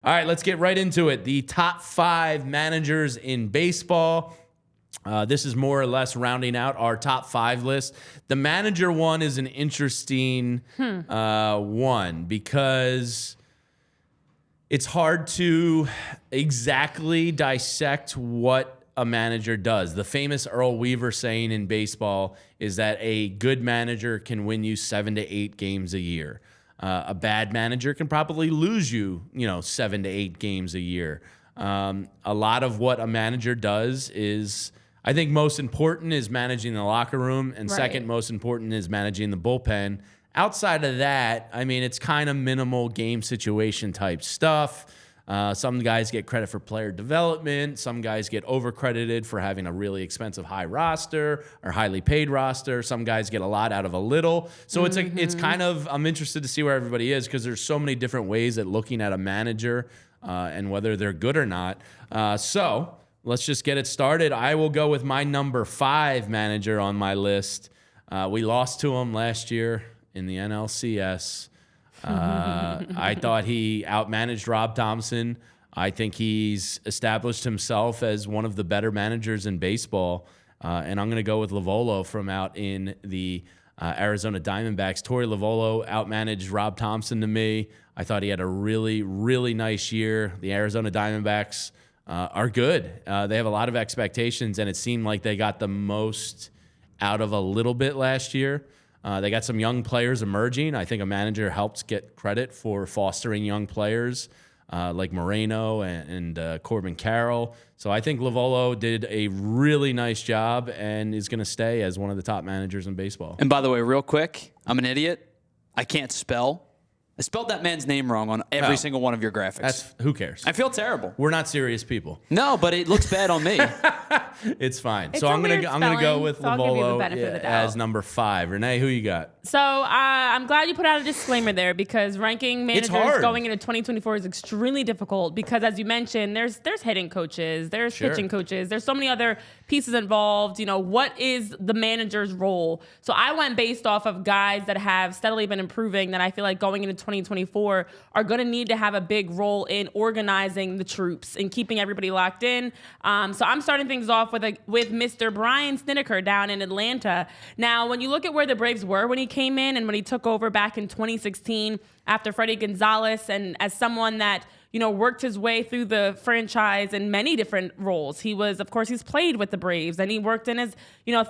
All right, let's get right into it. The top 5 managers in baseball. This is more or less rounding out our top 5 list. The manager one is an interesting one because it's hard to exactly dissect what a manager does. The famous Earl Weaver saying in baseball is that a good manager can win you 7 to 8 games a year. A bad manager can probably lose you, 7 to 8 games a year. A lot of what a manager does is, I think most important is managing the locker room, and second most important is managing the bullpen. Outside of that, I mean, it's kind of minimal game situation type stuff. Some guys get credit for player development. Some guys get overcredited for having a really expensive high roster or highly paid roster. Some guys get a lot out of a little. So it's kind of, I'm interested to see where everybody is because there's so many different ways at looking at a manager and whether they're good or not. So let's just get it started. I will go with my number 5 manager on my list. We lost to him last year in the NLCS. I thought he outmanaged Rob Thomson. I think he's established himself as one of the better managers in baseball. And I'm going to go with Lovullo from out in the Arizona Diamondbacks. Torey Lovullo outmanaged Rob Thomson to me. I thought he had a really, really nice year. The Arizona Diamondbacks are good. They have a lot of expectations, and it seemed like they got the most out of a little bit last year. They got some young players emerging. I think a manager helps get credit for fostering young players like Moreno and Corbin Carroll. So I think Lovullo did a really nice job and is going to stay as one of the top managers in baseball. And by the way, real quick, I'm an idiot. I can't spell. I spelled that man's name wrong on every single one of your graphics. Who cares? I feel terrible. We're not serious people. No, but it looks bad on me. It's fine. It's so I'm gonna go spelling, with so I'll give you the Lovullo benefit of the doubt. as number 5. Renee, who you got? So I'm glad you put out a disclaimer there because ranking managers hard. going into 2024 is extremely difficult because, as you mentioned, there's hitting coaches, there's pitching coaches, there's so many other pieces involved. What is the manager's role? So I went based off of guys that have steadily been improving that I feel like going into 2024 are going to need to have a big role in organizing the troops and keeping everybody locked in. So I'm starting things off with Mr. Brian Snitker down in Atlanta. Now, when you look at where the Braves were when he came in and when he took over back in 2016 after Freddie Gonzalez, and as someone that worked his way through the franchise in many different roles. He's played with the Braves, and he worked in his,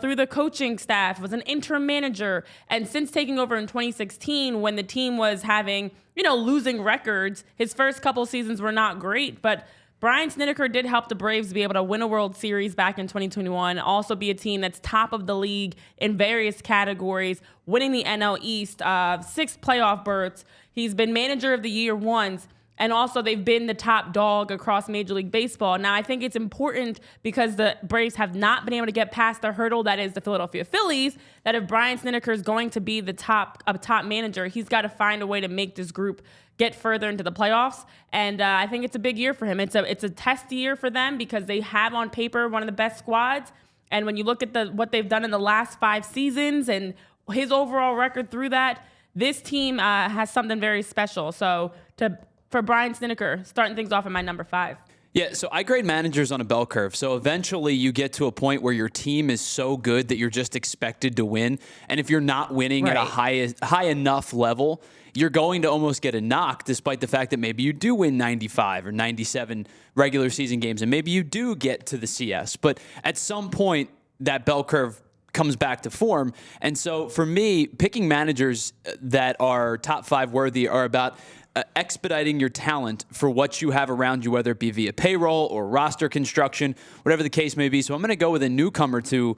through the coaching staff, was an interim manager. And since taking over in 2016, when the team was having, losing records, his first couple seasons were not great, but Brian Snitker did help the Braves be able to win a World Series back in 2021, also be a team that's top of the league in various categories, winning the NL East, 6 playoff berths. He's been manager of the year once. And also, they've been the top dog across Major League Baseball. Now, I think it's important because the Braves have not been able to get past the hurdle that is the Philadelphia Phillies, that if Brian Snitker is going to be the top manager, he's got to find a way to make this group get further into the playoffs. And I think it's a big year for him. It's a test year for them because they have on paper one of the best squads. And when you look at what they've done in the last 5 seasons and his overall record through that, this team has something very special. So for Brian Snitker, starting things off at my number 5. Yeah, so I grade managers on a bell curve. So eventually you get to a point where your team is so good that you're just expected to win. And if you're not winning at a high enough level, you're going to almost get a knock, despite the fact that maybe you do win 95 or 97 regular season games, and maybe you do get to the CS. But at some point, that bell curve comes back to form. And so for me, picking managers that are top 5 worthy are about expediting your talent for what you have around you, whether it be via payroll or roster construction, whatever the case may be. So I'm going to go with a newcomer to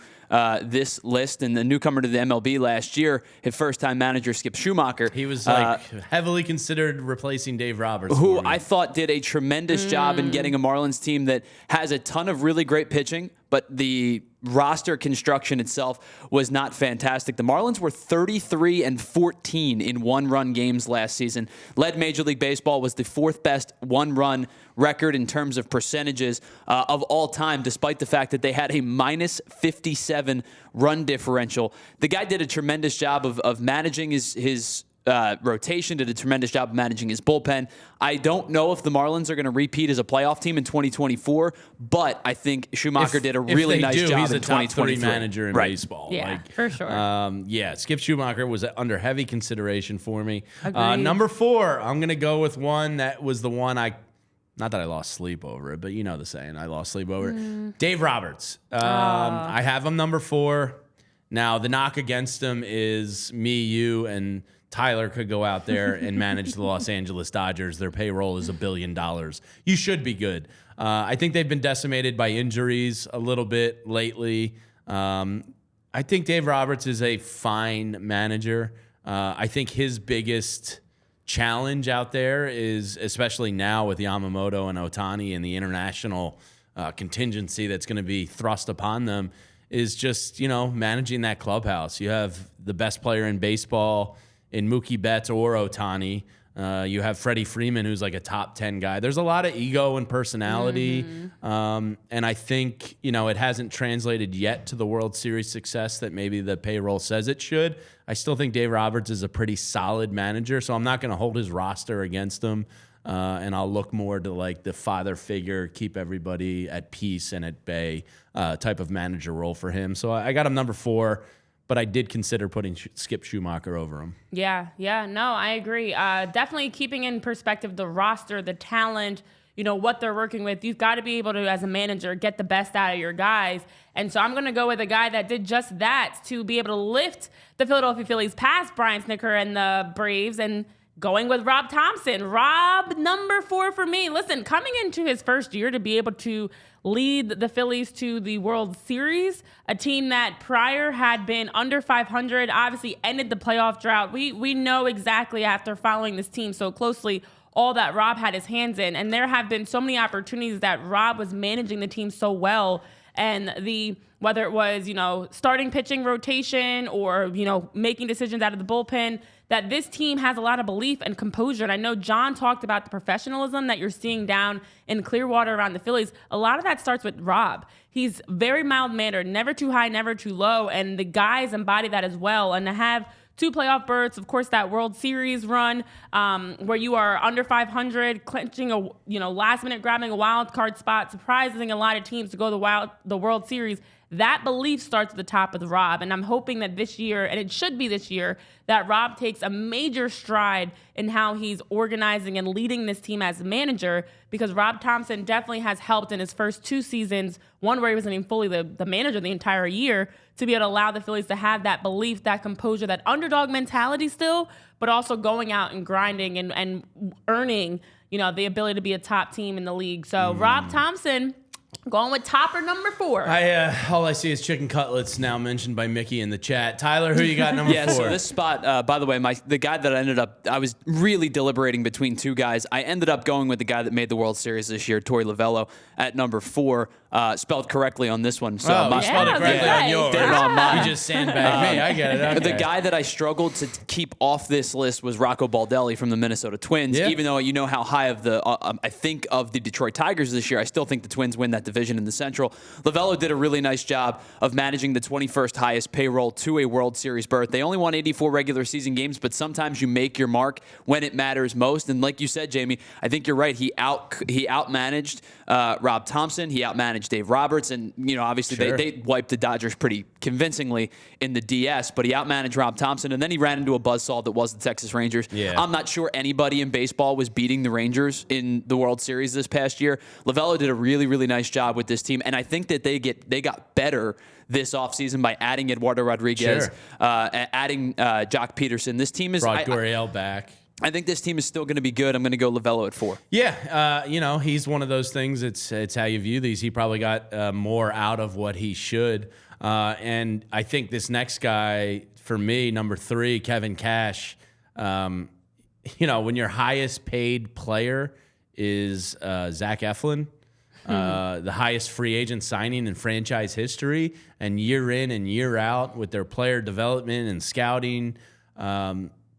this list, and the newcomer to the MLB last year, his first-time manager, Skip Schumacher. He was heavily considered replacing Dave Roberts. Who I thought did a tremendous job in getting a Marlins team that has a ton of really great pitching, but the roster construction itself was not fantastic. The Marlins were 33-14 in one-run games last season. Led Major League Baseball, was the 4th best one-run record in terms of percentages of all time, despite the fact that they had a minus 57 run differential. The guy did a tremendous job of managing his rotation, did a tremendous job of managing his bullpen. I don't know if the Marlins are going to repeat as a playoff team in 2024, but I think Schumacher did a really nice job he's in a top 2023. three manager in baseball. Yeah, for sure. Skip Schumacher was under heavy consideration for me. Agreed. Number 4, I'm going to go with one that was the one not that I lost sleep over it, but you know the saying, I lost sleep over it. Dave Roberts. I have him number 4. Now, the knock against him is me, you, and Tyler could go out there and manage the Los Angeles Dodgers. Their payroll is $1 billion. You should be good. I think they've been decimated by injuries a little bit lately. I think Dave Roberts is a fine manager. I think his biggest challenge out there is, especially now with Yamamoto and Ohtani and the international contingency that's going to be thrust upon them, is just, managing that clubhouse. You have the best player in baseball in Mookie Betts or Ohtani. You have Freddie Freeman, who's like a top 10 guy. There's a lot of ego and personality. And I think, it hasn't translated yet to the World Series success that maybe the payroll says it should. I still think Dave Roberts is a pretty solid manager, so I'm not going to hold his roster against him. And I'll look more to like the father figure, keep everybody at peace and at bay type of manager role for him. So I got him number 4. But I did consider putting Skip Schumacher over him. Yeah, no, I agree. Definitely keeping in perspective the roster, the talent, what they're working with. You've got to be able to, as a manager, get the best out of your guys. And so I'm going to go with a guy that did just that, to be able to lift the Philadelphia Phillies past Brian Snitker and the Braves, and going with Rob Thomson. Rob, number 4 for me. Listen, coming into his first year to be able to lead the Phillies to the World Series, a team that prior had been under 500, obviously ended the playoff drought. We know exactly, after following this team so closely, all that Rob had his hands in. And there have been so many opportunities that Rob was managing the team so well. And whether it was, starting pitching rotation or, making decisions out of the bullpen, that this team has a lot of belief and composure. And I know John talked about the professionalism that you're seeing down in Clearwater around the Phillies. A lot of that starts with Rob. He's very mild-mannered, never too high, never too low, and the guys embody that as well. And to have 2 playoff berths, of course, that World Series run where you are under 500, clinching last minute grabbing a wild card spot, surprising a lot of teams to go the World Series. That belief starts at the top with Rob, and I'm hoping that this year, and it should be this year, that Rob takes a major stride in how he's organizing and leading this team as a manager, because Rob Thomson definitely has helped in his first 2 seasons, one where he wasn't even fully the manager the entire year, to be able to allow the Phillies to have that belief, that composure, that underdog mentality still, but also going out and grinding and earning, the ability to be a top team in the league. So Rob Thomson, going with topper number 4. All I see is chicken cutlets now mentioned by Mickey in the chat. Tyler, who you got number 4? Yeah, so this spot, by the way, the guy that I was really deliberating between 2 guys. I ended up going with the guy that made the World Series this year, Torey Lovullo, at number 4. Spelled correctly on this one. So spelled it correctly on yours. Did it on mine. You just sandbagged me. I get it. Okay. The guy that I struggled to keep off this list was Rocco Baldelli from the Minnesota Twins. Yeah. Even though you know how high of I think of the Detroit Tigers this year, I still think the Twins win that division in the Central. Lovullo did a really nice job of managing the 21st highest payroll to a World Series berth. They only won 84 regular season games, but sometimes you make your mark when it matters most. And like you said, Jamie, I think you're right. He outmanaged Rob Thomson. He outmanaged Dave Roberts, and obviously they wiped the Dodgers pretty convincingly in the DS, but he outmanaged Rob Thomson, and then he ran into a buzzsaw that was the Texas Rangers. Yeah. I'm not sure anybody in baseball was beating the Rangers in the World Series this past year. Lovullo did a really, really nice job with this team, and I think that they got better this offseason by adding Eduardo Rodriguez, adding Jock Peterson. This team is brought Gurriel back. I think this team is still going to be good. I'm going to go Lovullo at 4. Yeah, he's one of those things. It's how you view these. He probably got more out of what he should. And I think this next guy, for me, number 3, Kevin Cash, when your highest paid player is Zach Eflin, the highest free agent signing in franchise history, and year in and year out with their player development and scouting,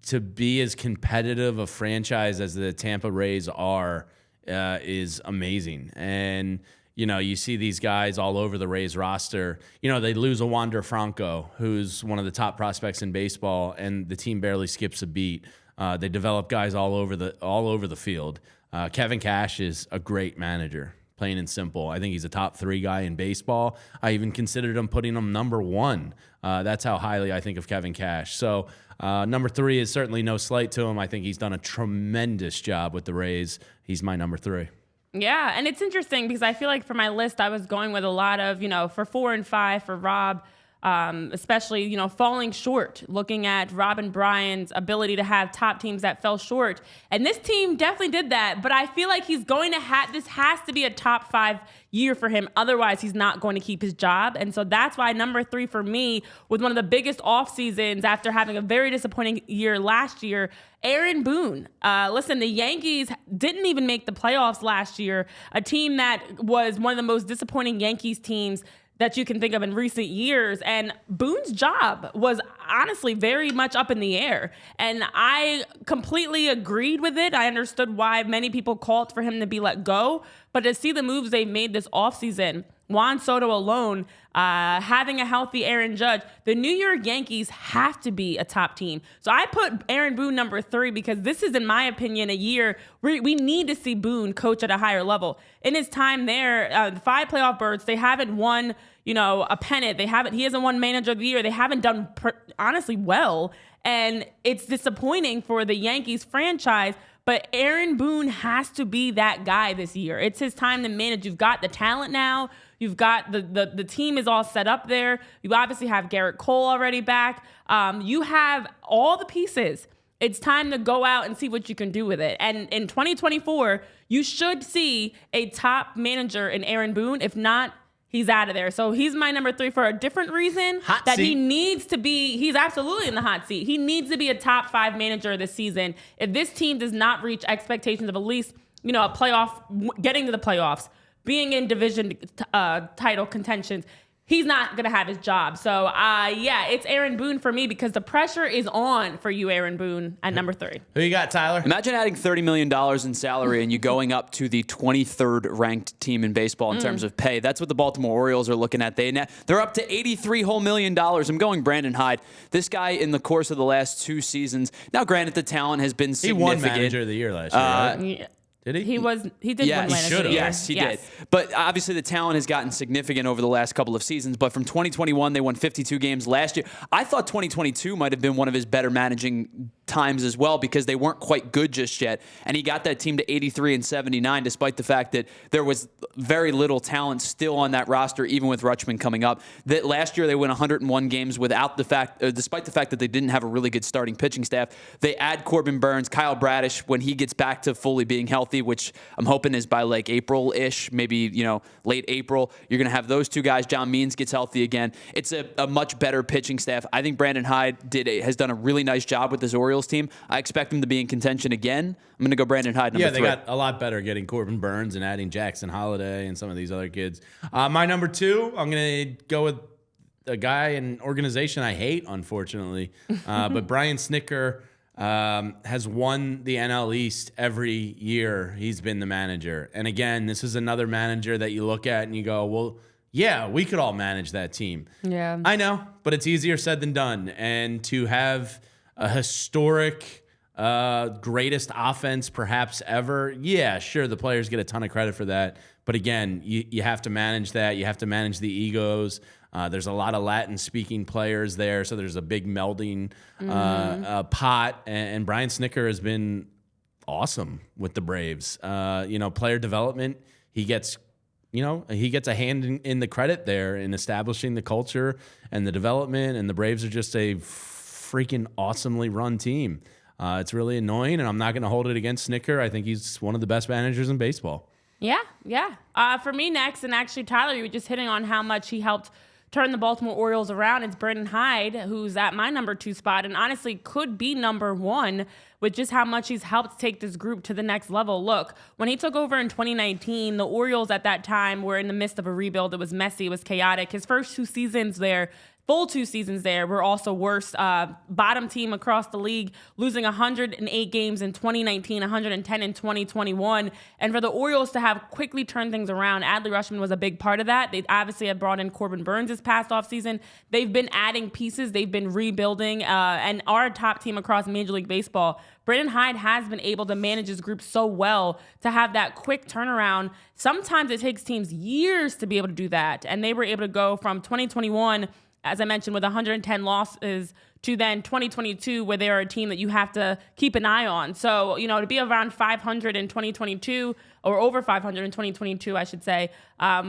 to be as competitive a franchise as the Tampa Rays are is amazing. And, you see these guys all over the Rays roster. They lose a Wander Franco, who's one of the top prospects in baseball, and the team barely skips a beat. They develop guys all over the field. Kevin Cash is a great manager, plain and simple. I think he's a top 3 guy in baseball. I even considered putting him number 1. That's how highly I think of Kevin Cash. So number 3 is certainly no slight to him. I think he's done a tremendous job with the Rays. He's my number 3. Yeah, and it's interesting because I feel like for my list, I was going with a lot of, for 4 and 5 for Rob, especially, falling short, looking at Rob and Brian's ability to have top teams that fell short. And this team definitely did that, but I feel like he's going to this has to be a top 5 year for him. Otherwise, he's not going to keep his job. And so that's why number 3 for me, with one of the biggest off seasons after having a very disappointing year last year, Aaron Boone. Listen, the Yankees didn't even make the playoffs last year, a team that was one of the most disappointing Yankees teams that you can think of in recent years. And Boone's job was honestly very much up in the air. And I completely agreed with it. I understood why many people called for him to be let go. But to see the moves they've made this offseason, Juan Soto alone, having a healthy Aaron Judge, the New York Yankees have to be a top team. So I put Aaron Boone number 3 because this is, in my opinion, a year where we need to see Boone coach at a higher level. In his time there, the 5 playoff berths, they haven't won, a pennant. He hasn't won Manager of the Year. They haven't done honestly well. And it's disappointing for the Yankees franchise. But Aaron Boone has to be that guy this year. It's his time to manage. You've got the talent now. You've got the team is all set up there. You obviously have Garrett Cole already back. You have all the pieces. It's time to go out and see what you can do with it. And in 2024, you should see a top manager in Aaron Boone. If not, he's out of there. So he's my number 3 for a different reason. Hot seat. He needs to be, he's absolutely in the hot seat. He needs to be a top 5 manager this season. If this team does not reach expectations of at least, a playoff, getting to the playoffs, being in division title contentions, he's not going to have his job. So, it's Aaron Boone for me because the pressure is on for you, Aaron Boone, at number 3. Who you got, Tyler? Imagine adding $30 million in salary and you going up to the 23rd ranked team in baseball in terms of pay. That's what the Baltimore Orioles are looking at. They're up to $83 million. I'm going Brandon Hyde. This guy, in the course of the last 2 seasons, now granted the talent has been significant. He won Manager of the Year last year, right? Yeah. Did he? He did win Manager of the Year. Yes, he did. But obviously the talent has gotten significant over the last couple of seasons. But from 2021, they won 52 games last year. I thought 2022 might have been one of his better managing times as well because they weren't quite good just yet. And he got that team to 83 and 79 despite the fact that there was very little talent still on that roster, even with Rutschman coming up. That last year they won 101 games despite the fact that they didn't have a really good starting pitching staff. They add Corbin Burns, Kyle Bradish when he gets back to fully being healthy, which I'm hoping is by like April-ish, maybe, late April. You're going to have those 2 guys. John Means gets healthy again. It's a much better pitching staff. I think Brandon Hyde has done a really nice job with this Orioles team. I expect him to be in contention again. I'm going to go Brandon Hyde number 3. Yeah, they got a lot better getting Corbin Burns and adding Jackson Holiday and some of these other kids. My number 2, I'm going to go with a guy and organization I hate, unfortunately. But Brian Snitker has won the NL East every year he's been the manager. And again, this is another manager that you look at and you go, well, yeah, we could all manage that team. Yeah. I know, but it's easier said than done. And to have a historic greatest offense perhaps ever, yeah, sure, the players get a ton of credit for that. But again, you have to manage that. You have to manage the egos. There's a lot of Latin-speaking players there, so there's a big melding pot. And Brian Snitker has been awesome with the Braves. Player development, he gets a hand in the credit there in establishing the culture and the development. And the Braves are just a freaking awesomely run team. It's really annoying, and I'm not going to hold it against Snitker. I think he's one of the best managers in baseball. Yeah. For me next, and actually, Tyler, you were just hitting on how much he helped turn the Baltimore Orioles around. It's Brandon Hyde, who's at my number 2 spot, and honestly could be number 1 with just how much he's helped take this group to the next level. Look, when he took over in 2019, the Orioles at that time were in the midst of a rebuild. It was messy. It was chaotic. His first 2 seasons there, full 2 seasons there were also worse. Bottom team across the league, losing 108 games in 2019, 110 in 2021. And for the Orioles to have quickly turned things around, Adley Rutschman was a big part of that. They obviously have brought in Corbin Burns this past offseason. They've been adding pieces. They've been rebuilding, and are a top team across Major League Baseball. Brandon Hyde has been able to manage his group so well to have that quick turnaround. Sometimes it takes teams years to be able to do that. And they were able to go from 2021, as I mentioned, with 110 losses, to then 2022, where they are a team that you have to keep an eye on. So, to be around 500 in 2022, or over 500 in 2022, I should say,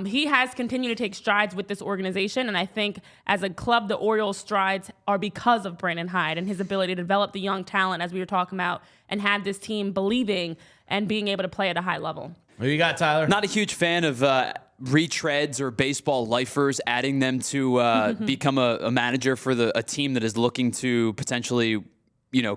he has continued to take strides with this organization. And I think as a club, the Orioles' strides are because of Brandon Hyde and his ability to develop the young talent, as we were talking about, and have this team believing and being able to play at a high level. Who you got, Tyler? Not a huge fan of retreads or baseball lifers, adding them to become a manager for a team that is looking to potentially,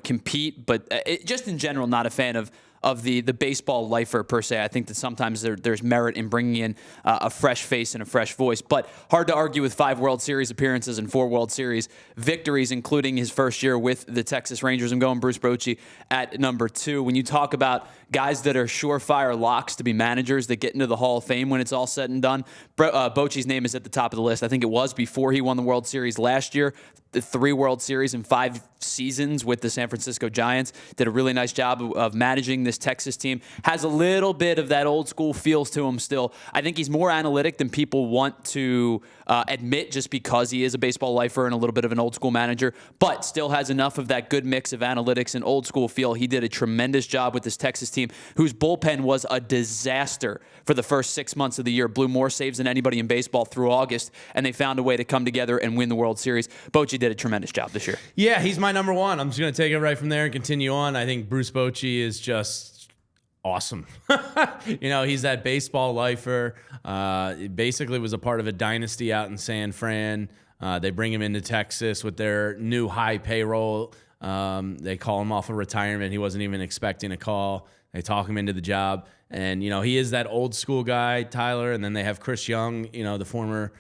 compete. But just in general, not a fan of the baseball lifer per se. I think that sometimes there's merit in bringing in a fresh face and a fresh voice. But hard to argue with 5 World Series appearances and 4 World Series victories, including his first year with the Texas Rangers. I'm going Bruce Bochy at number 2. When you talk about guys that are surefire locks to be managers that get into the Hall of Fame when it's all said and done, Bochy's name is at the top of the list. I think it was before he won the World Series last year. The 3 World Series in 5 seasons with the San Francisco Giants. Did a really nice job of managing this Texas team. Has a little bit of that old school feels to him still. I think he's more analytic than people want to admit, just because he is a baseball lifer and a little bit of an old school manager, but still has enough of that good mix of analytics and old school feel. He did a tremendous job with this Texas team, whose bullpen was a disaster for the first 6 months of the year. Blew more saves than anybody in baseball through August, and they found a way to come together and win the World Series. Bochy did a tremendous job this year. Yeah, he's my number 1. I'm just going to take it right from there and continue on. I think Bruce Bochy is just awesome. He's that baseball lifer. Basically was a part of a dynasty out in San Fran. They bring him into Texas with their new high payroll. They call him off of retirement. He wasn't even expecting a call. They talk him into the job. And, he is that old school guy, Tyler. And then they have Chris Young, the former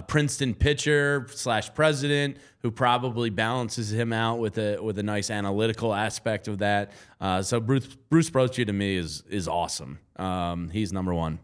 Princeton pitcher / president, who probably balances him out with a nice analytical aspect of that. So Bruce Bochy to me is awesome. He's number 1.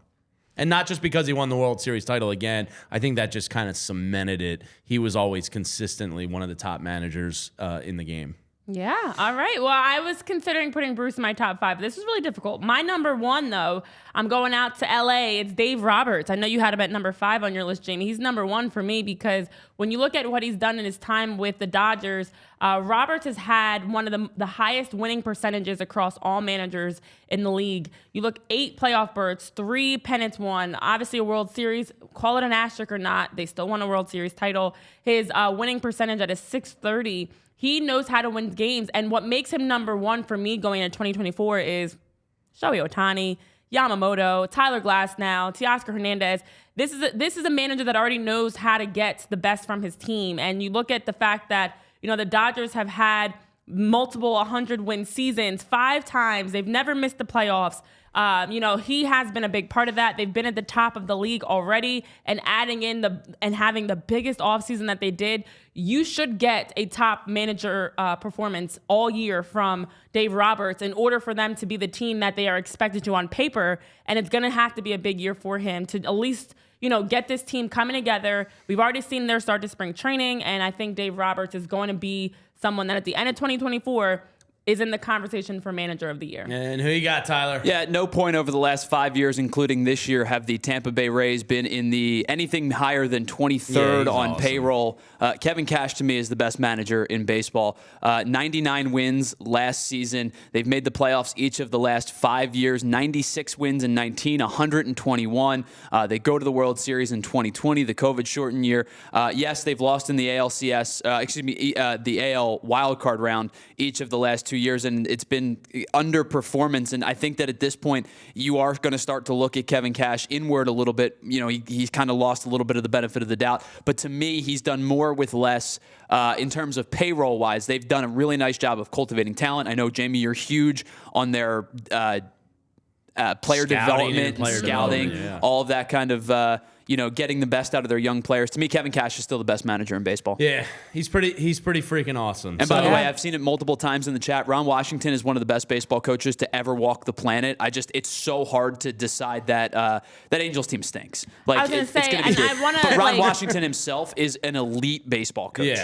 And not just because he won the World Series title again. I think that just kind of cemented it. He was always consistently one of the top managers in the game. Yeah. All right. Well, I was considering putting Bruce in my top 5. This was really difficult. My number 1, though, I'm going out to LA. It's Dave Roberts. I know you had him at number 5 on your list, Jamie. He's number 1 for me because when you look at what he's done in his time with the Dodgers, Roberts has had one of the highest winning percentages across all managers in the league. You look 8 playoff berths, 3 pennants won, obviously a World Series. Call it an asterisk or not, they still won a World Series title. His winning percentage at a .630. He knows how to win games, and what makes him number 1 for me going into 2024 is Shohei Ohtani, Yamamoto, Tyler Glasnow, Teoscar Hernandez. This is a manager that already knows how to get the best from his team. And you look at the fact that the Dodgers have had multiple 100-win seasons 5 times. They've never missed the playoffs. He has been a big part of that. They've been at the top of the league already, and adding in and having the biggest offseason that they did, you should get a top manager performance all year from Dave Roberts in order for them to be the team that they are expected to on paper. And it's going to have to be a big year for him to at least, get this team coming together. We've already seen their start to spring training, and I think Dave Roberts is going to be someone that at the end of 2024 is in the conversation for manager of the year. And who you got, Tyler? Yeah, at no point over the last 5 years, including this year, have the Tampa Bay Rays been in the anything higher than 23rd on awesome. Payroll. Kevin Cash, to me, is the best manager in baseball. 99 wins last season. They've made the playoffs each of the last 5 years. 96 wins in 19, 121. They go to the World Series in 2020, the COVID-shortened year. Yes, they've lost in the the AL wildcard round each of the last 2 years, and it's been underperformance. And I think that at this point, you are going to start to look at Kevin Cash inward a little bit. He's kind of lost a little bit of the benefit of the doubt. But to me, he's done more with less in terms of payroll-wise. They've done a really nice job of cultivating talent. I know, Jamie, you're huge on their player development, player scouting, development, all of that kind of, getting the best out of their young players. To me, Kevin Cash is still the best manager in baseball. Yeah, he's pretty freaking awesome. And by the way, I've seen it multiple times in the chat. Ron Washington is one of the best baseball coaches to ever walk the planet. It's so hard to decide that that Angels team stinks. Like, I was going to say, it's gonna be and I want to. But Ron Washington himself is an elite baseball coach. Yeah.